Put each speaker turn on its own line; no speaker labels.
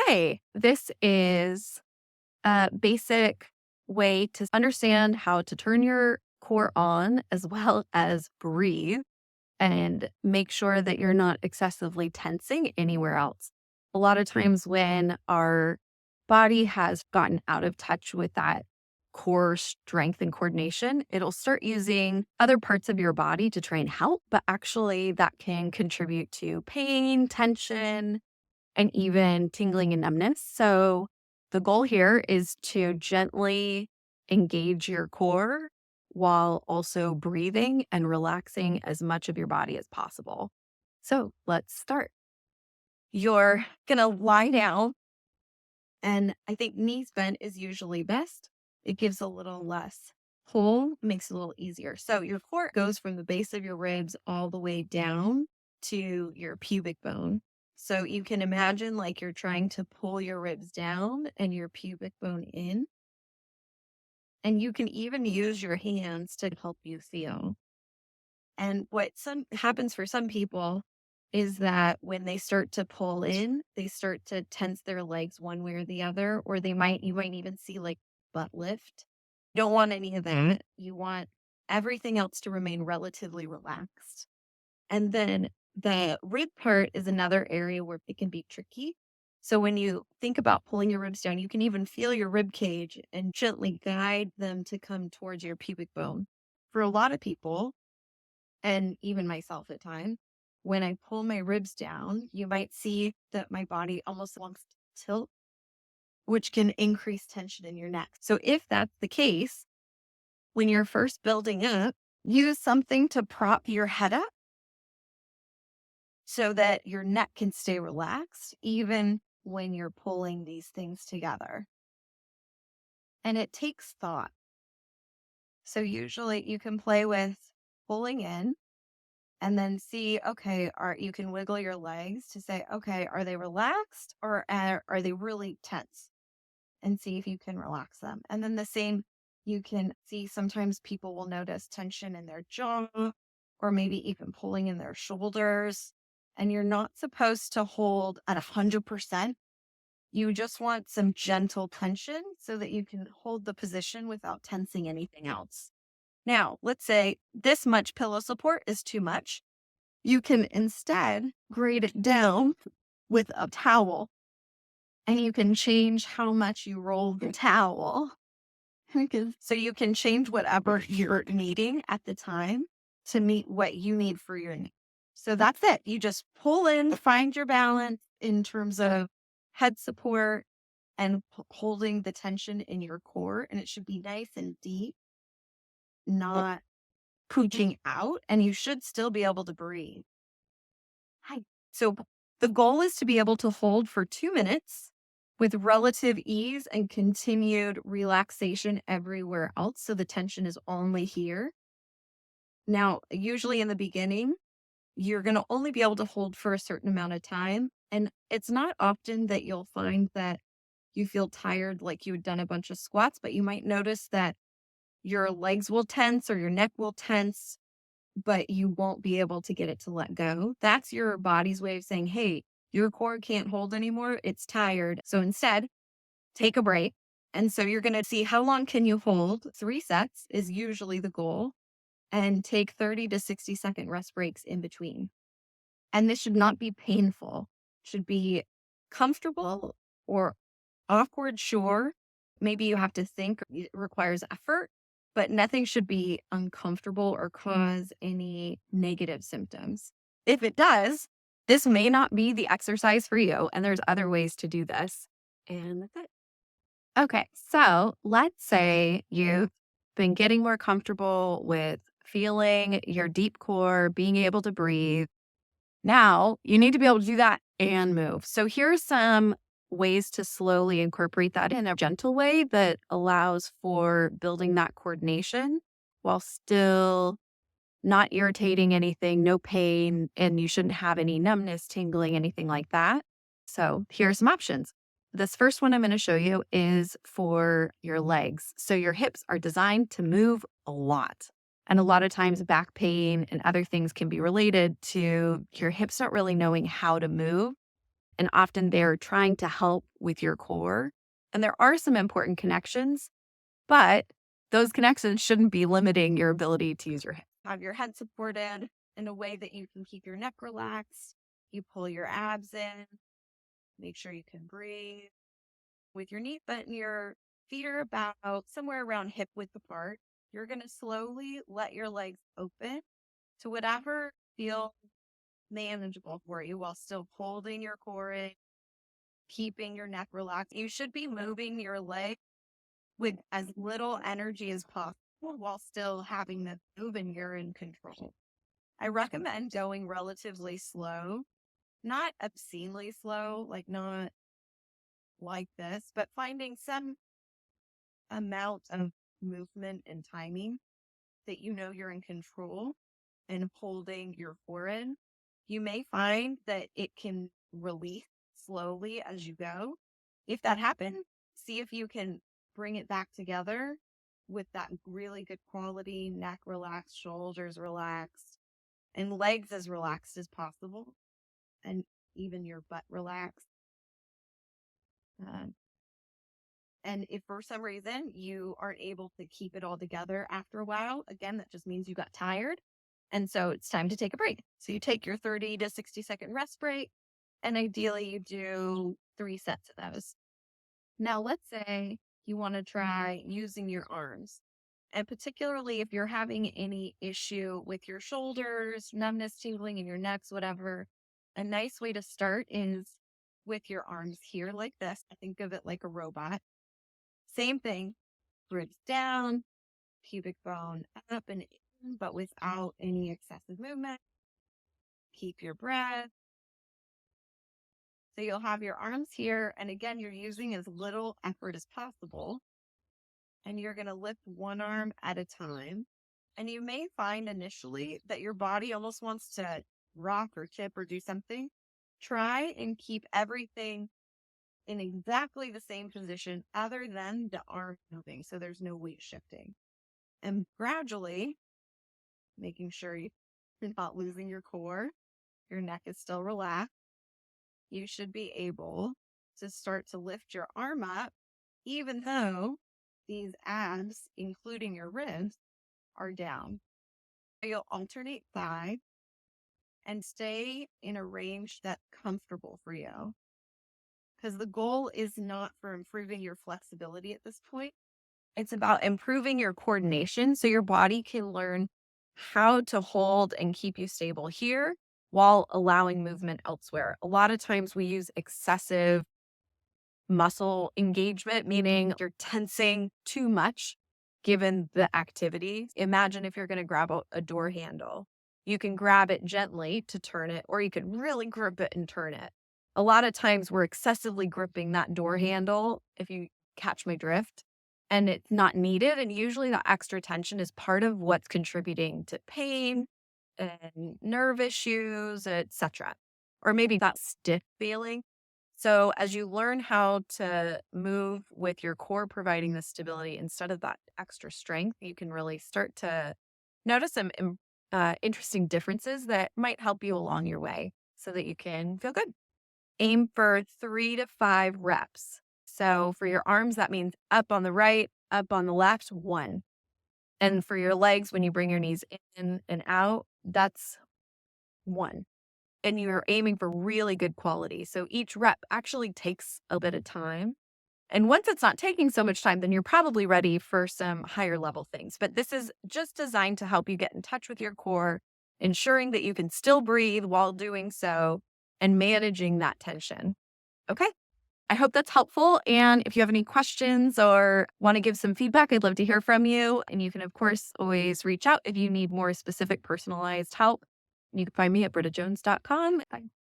Okay, this is a basic way to understand how to turn your core on as well as breathe and make sure that you're not excessively tensing anywhere else. A lot of times when our body has gotten out of touch with that core strength and coordination, it'll start using other parts of your body to try and help, but actually that can contribute to pain, tension, and even tingling and numbness. So the goal here is to gently engage your core while also breathing and relaxing as much of your body as possible. So let's start. You're going to lie down, and I think knees bent is usually best. It gives a little less pull, makes it a little easier. So your core goes from the base of your ribs all the way down to your pubic bone. So you can imagine like you're trying to pull your ribs down and your pubic bone in. And you can even use your hands to help you feel. And what some happens for some people is that when they start to pull in, they start to tense their legs one way or the other, or you might even see like butt lift. You don't want any of that. You want everything else to remain relatively relaxed. And then the rib part is another area where it can be tricky. So when you think about pulling your ribs down, you can even feel your rib cage and gently guide them to come towards your pubic bone. For a lot of people, and even myself at times, when I pull my ribs down, you might see that my body almost wants to tilt, which can increase tension in your neck. So if that's the case, when you're first building up, use something to prop your head up so that your neck can stay relaxed, even when you're pulling these things together. And it takes thought. So usually you can play with pulling in and then see, okay, you can wiggle your legs to say, okay, are they relaxed or are they really tense? And see if you can relax them. And then the same, you can see sometimes people will notice tension in their jaw or maybe even pulling in their shoulders. And you're not supposed to hold at 100%. You just want some gentle tension so that you can hold the position without tensing anything else. Now, let's say this much pillow support is too much. You can instead grade it down with a towel, and you can change how much you roll the towel. So you can change whatever you're needing at the time to meet what you need for your neck. So that's it. You just pull in, find your balance in terms of head support and holding the tension in your core. And it should be nice and deep, not pooching out. And you should still be able to breathe. Hi. So the goal is to be able to hold for 2 minutes with relative ease and continued relaxation everywhere else. So the tension is only here. Now, usually in the beginning, you're going to only be able to hold for a certain amount of time. And it's not often that you'll find that you feel tired like you had done a bunch of squats, but you might notice that your legs will tense or your neck will tense, but you won't be able to get it to let go. That's your body's way of saying, hey, your core can't hold anymore. It's tired. So instead, take a break. And so you're going to see how long can you hold. 3 sets is usually the goal, and take 30 to 60-second rest breaks in between. And this should not be painful. It should be comfortable or awkward, sure. Maybe you have to think, it requires effort, but nothing should be uncomfortable or cause any negative symptoms. If it does, this may not be the exercise for you, and there's other ways to do this. And that's it. Okay, so let's say you've been getting more comfortable with feeling your deep core, being able to breathe. Now you need to be able to do that and move. So here's some ways to slowly incorporate that in a gentle way that allows for building that coordination while still not irritating anything, no pain, and you shouldn't have any numbness, tingling, anything like that. So here are some options. This first one I'm going to show you is for your legs. So your hips are designed to move a lot. And a lot of times back pain and other things can be related to your hips not really knowing how to move.
And often they're trying to help with your core. And there are some important connections, but those connections shouldn't be limiting your ability to use your hip.
Have your head supported in a way that you can keep your neck relaxed. You pull your abs in, make sure you can breathe. With your knee bent and your feet are about somewhere around hip width apart, you're going to slowly let your legs open to whatever feels manageable for you while still holding your core in, keeping your neck relaxed. You should be moving your leg with as little energy as possible while still having them move and you're in control. I recommend going relatively slow, not obscenely slow, like not like this, but finding some amount of movement and timing that you know you're in control and holding your forehead. You may find that it can release slowly as you go. If that happens, see if you can bring it back together with that really good quality neck relaxed, shoulders relaxed, and legs as relaxed as possible, and even your butt relaxed. Uh, and if for some reason you aren't able to keep it all together after a while, again, that just means you got tired. And so it's time to take a break. So you take your 30 to 60-second rest break, and ideally you do 3 sets of those. Now, let's say you want to try using your arms. And particularly if you're having any issue with your shoulders, numbness, tingling in your necks, whatever, a nice way to start is with your arms here like this. I think of it like a robot. Same thing, ribs down, pubic bone up and in, but without any excessive movement. Keep your breath. So you'll have your arms here. And again, you're using as little effort as possible. And you're going to lift one arm at a time. And you may find initially that your body almost wants to rock or tip or do something. Try and keep everything in exactly the same position other than the arm moving. So there's no weight shifting. And gradually, making sure you're not losing your core, your neck is still relaxed, you should be able to start to lift your arm up, even though these abs, including your ribs, are down. You'll alternate sides and stay in a range that's comfortable for you. Because the goal is not for improving your flexibility at this point. It's about improving your coordination so your body can learn how to hold and keep you stable here while allowing movement elsewhere. A lot of times we use excessive muscle engagement, meaning you're tensing too much given the activity. Imagine if you're going to grab a door handle. You can grab it gently to turn it, or you could really grip it and turn it. A lot of times we're excessively gripping that door handle, if you catch my drift, and it's not needed. And usually that extra tension is part of what's contributing to pain and nerve issues, etc. Or maybe that stiff feeling. So as you learn how to move with your core providing the stability instead of that extra strength, you can really start to notice some interesting differences that might help you along your way so that you can feel good. Aim for 3 to 5 reps. So for your arms, that means up on the right, up on the left, 1. And for your legs, when you bring your knees in and out, that's 1. And you're aiming for really good quality. So each rep actually takes a bit of time. And once it's not taking so much time, then you're probably ready for some higher level things. But this is just designed to help you get in touch with your core, ensuring that you can still breathe while doing so and managing that tension. Okay. I hope that's helpful. And if you have any questions or want to give some feedback, I'd love to hear from you. And you can, of course, always reach out if you need more specific personalized help. You can find me at brittajones.com. Bye.